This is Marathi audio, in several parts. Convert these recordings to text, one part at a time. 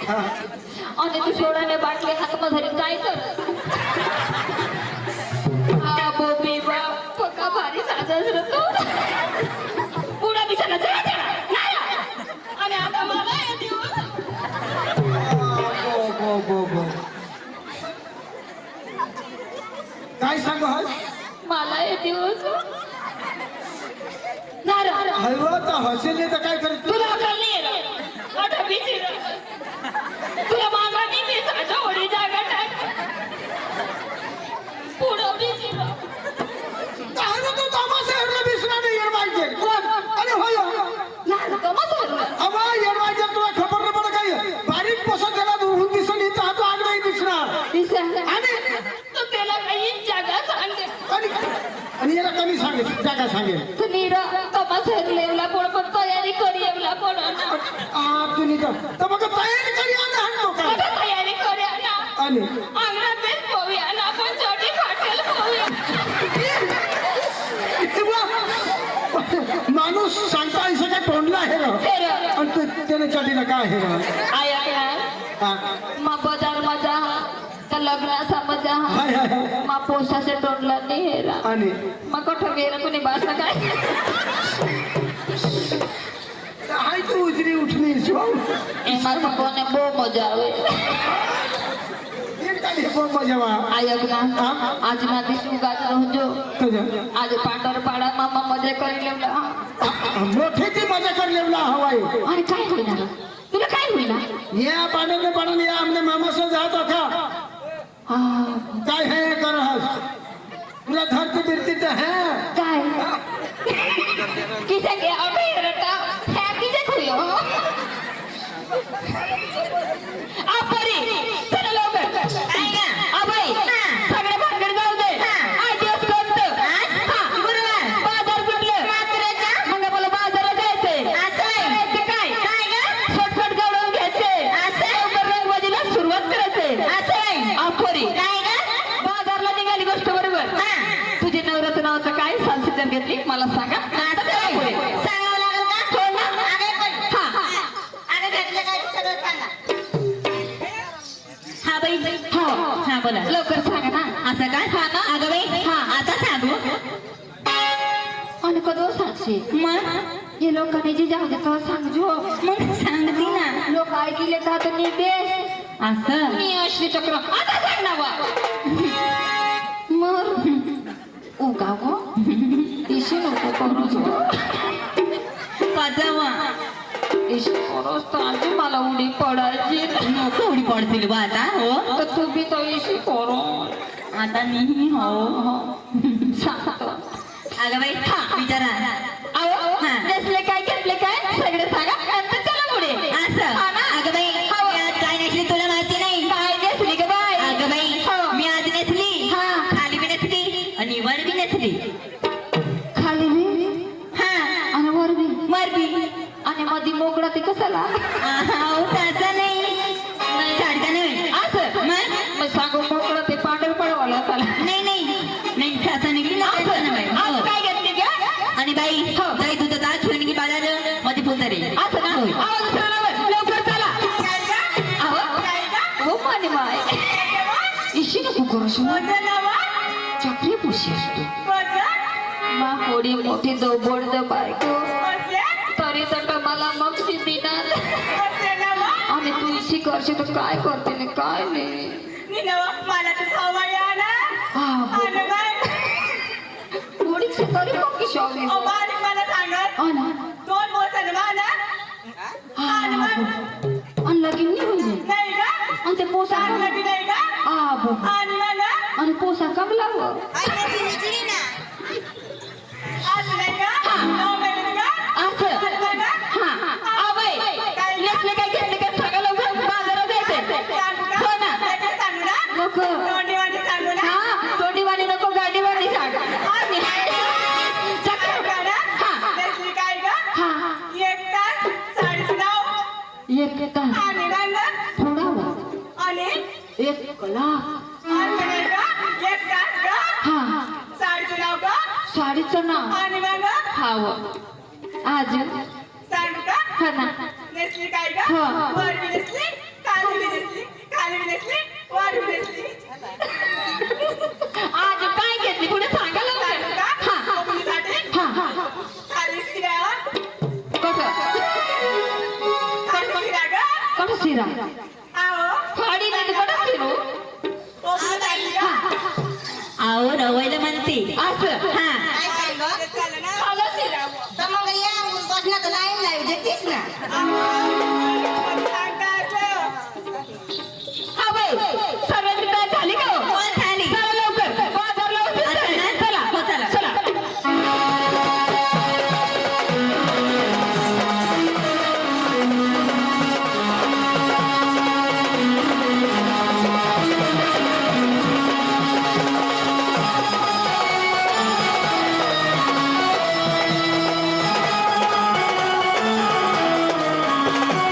आणि तू सोडाने बाटली हातमध्ये धरी काय कर बोबी बाप पक्का भारी साजस रतो पुढा बिचारा नाही आणि आता मला येते काय सांगू हा मला येते हलवा तर हसेल तर काय करत तुला अकल नाही रे आता बिची तुला मागा नाही मी साजा ओढी जागा टाक पुढं बिची काय ना तू तमाशा हरला बिसरा नाही येर पाहिजे कोण अरे होय नाही कमत होत अबा येर पाहिजे तुला खबर नाही पडत काय बारीक पोसा त्याला होऊन दिसून येत हा तो आग नाही दिसणार आणि तू त्याला काही जागा सांग आणि याला कमी सांगेल जागा सांगेल तू नीरा कमास लेवला पण तयारी करी येवला पण तू तर मग तयारी करी आला हटतो काय तयारी करी ना आणि अंगणात बेस पोव्या ना आपण छोटी फाटेल पोव्या माणूस सांगता असं काय तोंडला आहे ना आणि त्याने चटीला काय आहे ना आया मा बजार मजा त्या लग्नाचा मजा मा पोसाचे तोंडला नाही हेरा आणि मग कुठं गेलं कोणी भाषण काय हाय तू उजरी उठली माझं कोणी बो मजा आवे आयक ना आज ना दिसू गाज जो आज पांढर पाडा मामा मजा करी लेवला मोठी ती मजा कर लेवला हवाई अरे काय होईना तुला काय होईना या पाण्याने पाण्याने या आमने मामा से जात होता काय है कर तुला धरती बिरती तर है काय किसे के अबे रटा है किसे खोयो आपरी चला लवकर अबे सगळे भांडण जाऊ दे आज दिवस कोणत गुरुवार बाजार कुठलं मात्राचा मग मला बाजारात जायचंय असं काय काय ग शॉर्टकट गाडून घ्यायचे असं लवकर रंगबाजीला सुरुवात करायचंय असं आपरी काय ग बाजारला निघाली गोष्ट बरोबर तुझे नवऱ्याचं नावाचं काय सांगितलं घेतली मला सांगा सांगावं लागेल का हो ना अगं घातलं काय सगळं सांगा हा बाई हो हा बोला लवकर सांगा ना असं काय हा ना अगं बाई हा आता सांगू आणि कधी सांगशी मग हे लोकांनी जे जाऊ दे का सांगजो मग सांगती ना लोक ऐकले का तर मी बेस असं मी अश्री चक्र आता सांग ना बा मग उगा गो इशी नको करूच पाजावा इशी करूच तर आधी मला उडी पडायची नको उडी पडतील बा आता हो तर तू बी तो इशी करू आता मी हो हो सांगतो अगं बाई विचारा अहो नेसले काय घेतले काय सगळे सांगा नंतर चला पुढे असं अगं बाई काय नेसली तुला माहिती नाही काय नेसली ग बाई अगं बाई मी आज नेसली खाली बी नेसली आणि वर बी नेसली खाली बी आणि वर बी आणि मध्ये मोकळा ते कसाला त्याचा नाही साडीचा नाही असं मग सांगू मोकळं ते पांढर पडवाला त्याला नाही त्याचा निघली काय घेतली का आणि बाई जाई तुझं जा ठेवून की बाजार मध्ये फुलता रे असं ना लवकर चला हो माने माय इशी नको करू चपली पुशी असतो मा होडी मोठी दौबड द बायको तरी तर मला मग देणार आणि तू इशी करशील तर काय करते ना काय नाही मला तर सवय थोडी तरी मग की शॉप मला सांगत दोन बोलतात आणि लगीन नाही होईल नाही का आणि ते पोसा नाही का आणि पोसा कमला असं काय घेतले काय सगळं लवकर बाजारात जायचंय हो ना नको तोंडीवाणी नको गाडीवाणी सांग एक तास थोडा एक लाख साडीचं नाव हाव आज हा ना नेसली काय का हो. वरती नेसली का खाली बी नेसली, खाली बी नेसली, वर बी नेसली. आज काय घेतली पुढे सांगा सांगू लवकर. का? हा हा कोकणीसाठी हा हा खाली शिऱ्यावर, कसं खाली शिऱ्या गं. कसं शिरा आहो, साडी नाही कसं शिरू कोकणीसाठी गं. आहो रवैला म्हणते असं हा काय सांग ते चाललं ना. खालं शिरावं. तर मग या बसण्यात लाईन लावू देतेस ना आहो, पण सांगता असं. हा बाई सर्वांची काय झाली का हो? हो, झाली. चला लवकर बाजारला उशीर आता झाली. ना? चला हो, चला. चला आहो,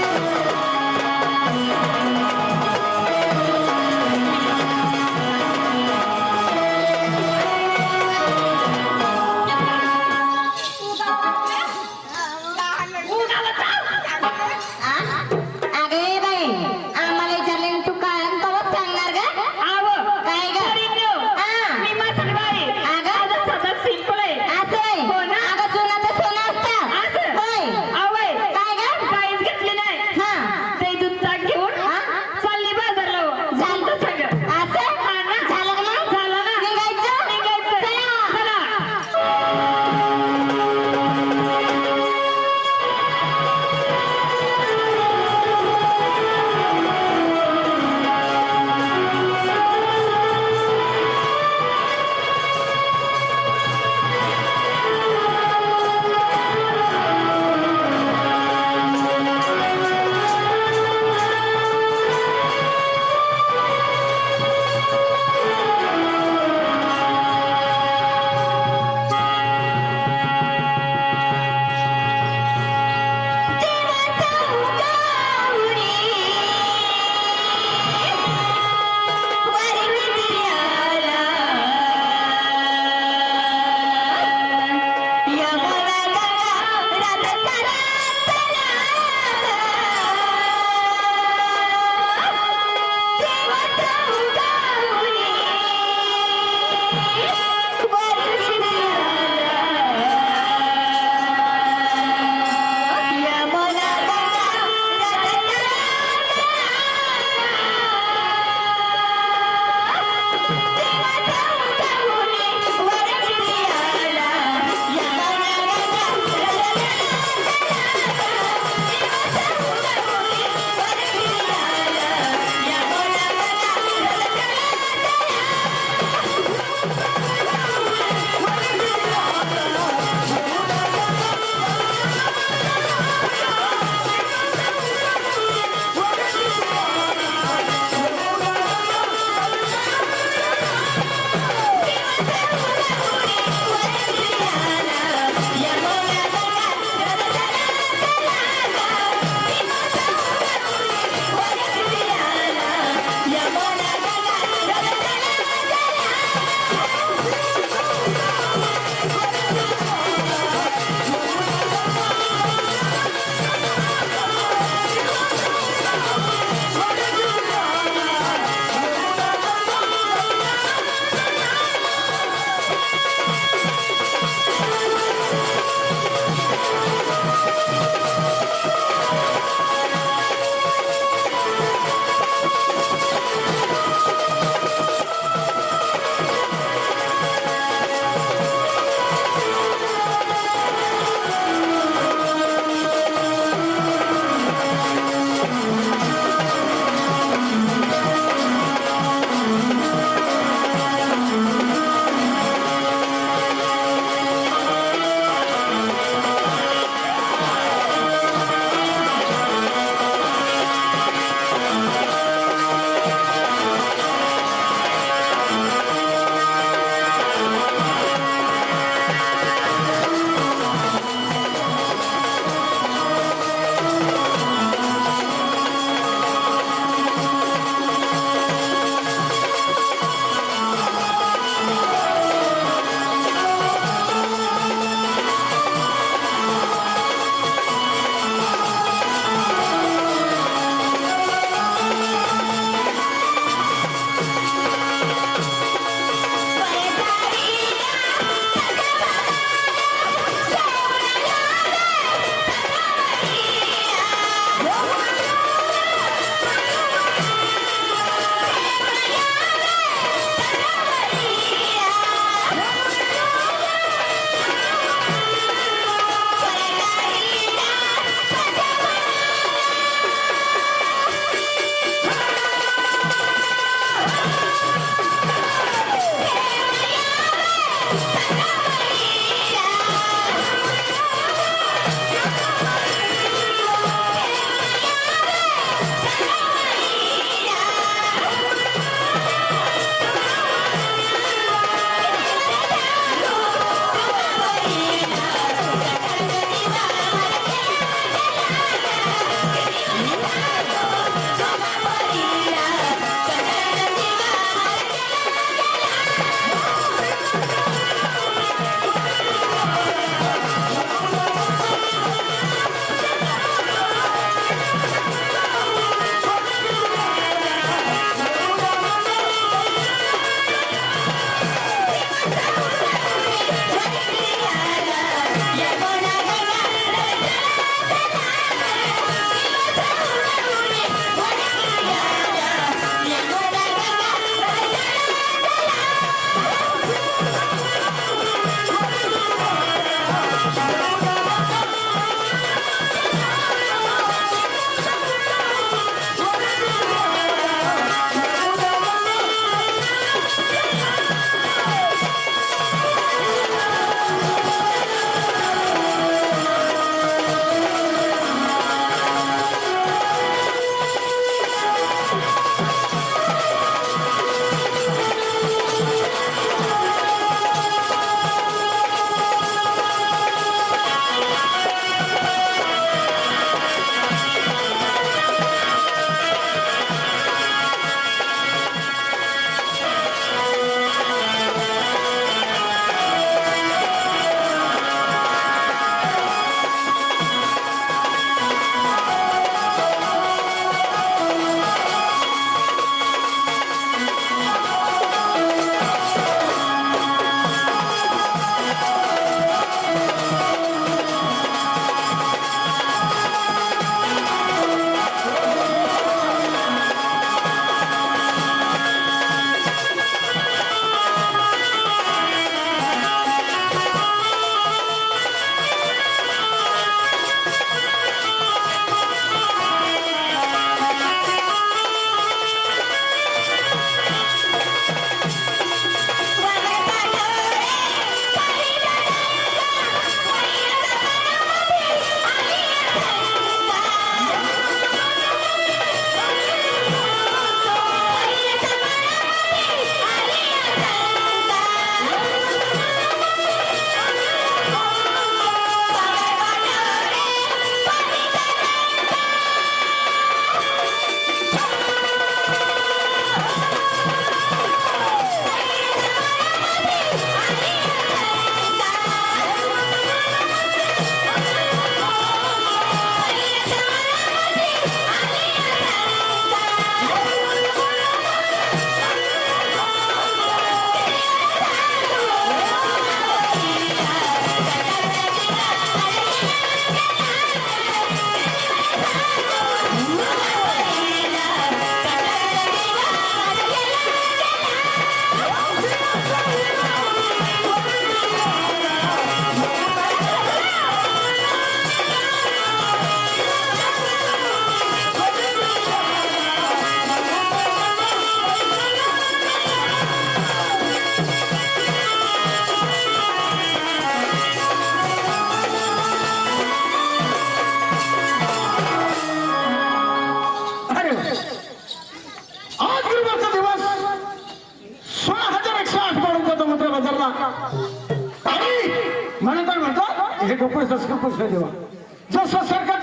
म्हणून काय म्हणतो हे डोकं दसकं पुसलं देवा जसं सरकार